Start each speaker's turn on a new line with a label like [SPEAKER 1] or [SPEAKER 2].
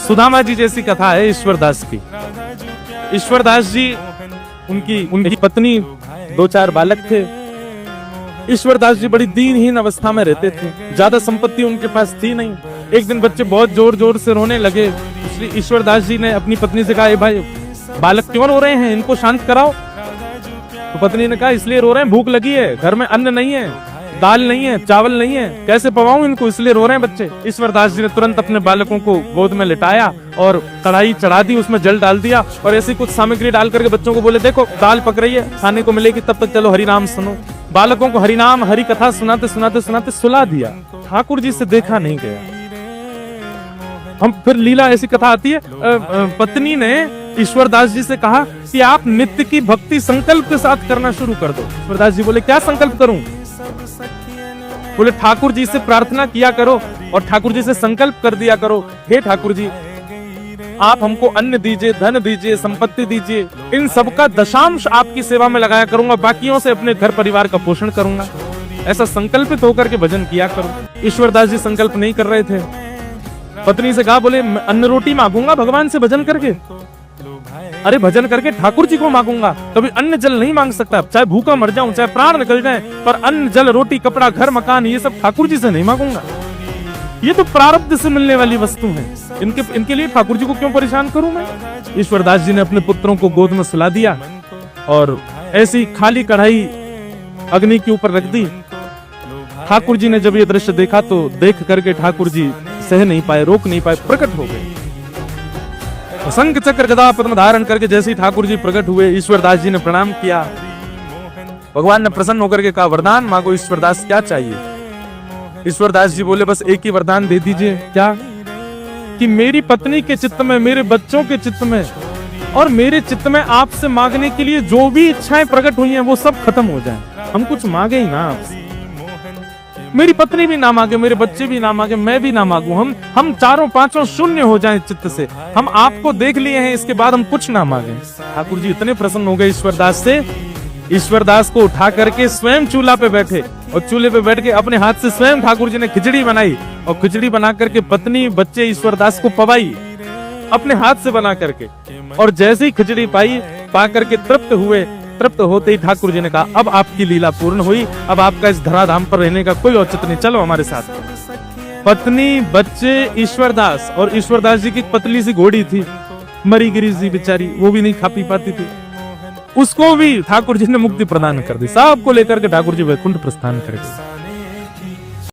[SPEAKER 1] सुदामा जी जैसी कथा है ईश्वरदास की। ईश्वरदास जी उनकी पत्नी, 2-4 बालक थे। ईश्वरदास जी बड़ी दीनहीन अवस्था में रहते थे, ज्यादा संपत्ति उनके पास थी नहीं। एक दिन बच्चे बहुत जोर जोर से रोने लगे, इसलिए ईश्वरदास जी ने अपनी पत्नी से कहा, ए भाई बालक क्यों रो रहे हैं, इनको शांत कराओ। तो पत्नी ने कहा, इसलिए रो रहे हैं, भूख लगी है, घर में अन्न नहीं है, दाल नहीं है, चावल नहीं है, कैसे पवाऊं इनको, इसलिए रो रहे हैं बच्चे। ईश्वरदास जी ने तुरंत अपने बालकों को गोद में लिटाया और कढ़ाई चढ़ा दी, उसमें जल डाल दिया और ऐसी कुछ सामग्री डाल करके बच्चों को बोले, देखो दाल पक रही है, खाने को मिलेगी, तब तक चलो हरिनाम सुनो। बालकों को हरिनाम हरि कथा सुनाते सुनाते सुनाते सुला दिया। ठाकुर जी से देखा नहीं गया। हम फिर लीला ऐसी कथा आती है, पत्नी ने ईश्वरदास जी से कहा कि आप नित्य की भक्ति संकल्प के साथ करना शुरू कर दो। ईश्वरदास जी बोले, क्या संकल्प करूं? बोले, ठाकुर जी से प्रार्थना किया करो और ठाकुर जी से संकल्प कर दिया करो, हे ठाकुर जी आप हमको अन्न दीजिए, धन दीजिए, संपत्ति दीजिए, इन सबका दशांश आपकी सेवा में लगाया करूंगा, बाकियों से अपने घर परिवार का पोषण करूंगा। ऐसा संकल्पित होकर के भजन किया करो। ईश्वरदास जी संकल्प नहीं कर रहे थे। पत्नी से कहा, बोले अन्न रोटी मांगूंगा भगवान से भजन करके। अरे भजन करके ठाकुर जी को मांगूंगा, कभी अन्न जल नहीं मांग सकता, चाहे भूखा मर जाऊं, चाहे प्राण निकल जाए, पर अन्न जल रोटी कपड़ा घर मकान ये सब ठाकुर जी से नहीं मांगूंगा। ये तो प्रारब्ध से मिलने वाली वस्तु है, इनके लिए ठाकुर जी को क्यों परेशान करूं मैं। ईश्वरदास जी ने अपने पुत्रों को गोद में सुला दिया और ऐसी खाली कढ़ाई अग्नि के ऊपर रख दी। ठाकुर जी ने जब ये दृश्य देखा तो देख करके ठाकुर जी सह नहीं पाए, रोक नहीं पाए, प्रकट हो गए। शंख चक्र गदा पद्म धारण करके जैसे ही ठाकुर जी प्रकट हुए, ईश्वरदास जी ने प्रणाम किया। भगवान ने प्रसन्न होकर के कहा, वरदान मांगो ईश्वरदास, क्या चाहिए? ईश्वरदास जी बोले, बस एक ही वरदान दे दीजिए। क्या? कि मेरी पत्नी के चित्त में, मेरे बच्चों के चित्त में और मेरे चित्त में आपसे मांगने के लिए जो भी इच्छाएं प्रकट हुई हैं वो सब खत्म हो जाएं। हम कुछ मांगे ही ना आपसे, मेरी पत्नी भी ना मांगे, मेरे बच्चे भी ना मांगे, मैं भी ना मांगू, हम चारों पांचों शून्य हो जाएं चित्त से। हम आपको देख लिए हैं, इसके बाद हम कुछ ना मांगे। ठाकुर जी इतने प्रसन्न हो गए ईश्वरदास से, ईश्वरदास को उठा करके स्वयं चूल्हा पे बैठे और चूल्हे पे बैठ के अपने हाथ से स्वयं ठाकुर जी ने खिचड़ी बनाई और खिचड़ी बना करके पत्नी बच्चे ईश्वरदास को पवाई अपने हाथ से बना करके। और जैसे ही खिचड़ी पा करके तृप्त हुए, तृप्त होते ही ठाकुर जी ने कहा, अब आपकी लीला पूर्ण हुई, अब आपका इस धराधाम पर रहने का कोई औचित्य नहीं, चलो हमारे साथ। पत्नी, बच्चे, ईश्वरदास, और ईश्वरदास जी की पतली सी घोड़ी थी, मरी गिरी सी बेचारी, वो भी नहीं खा पी पाती थी, उसको भी ठाकुर जी ने मुक्ति प्रदान कर दी। सबको लेकर के ठाकुर जी वैकुंठ प्रस्थान कर गए।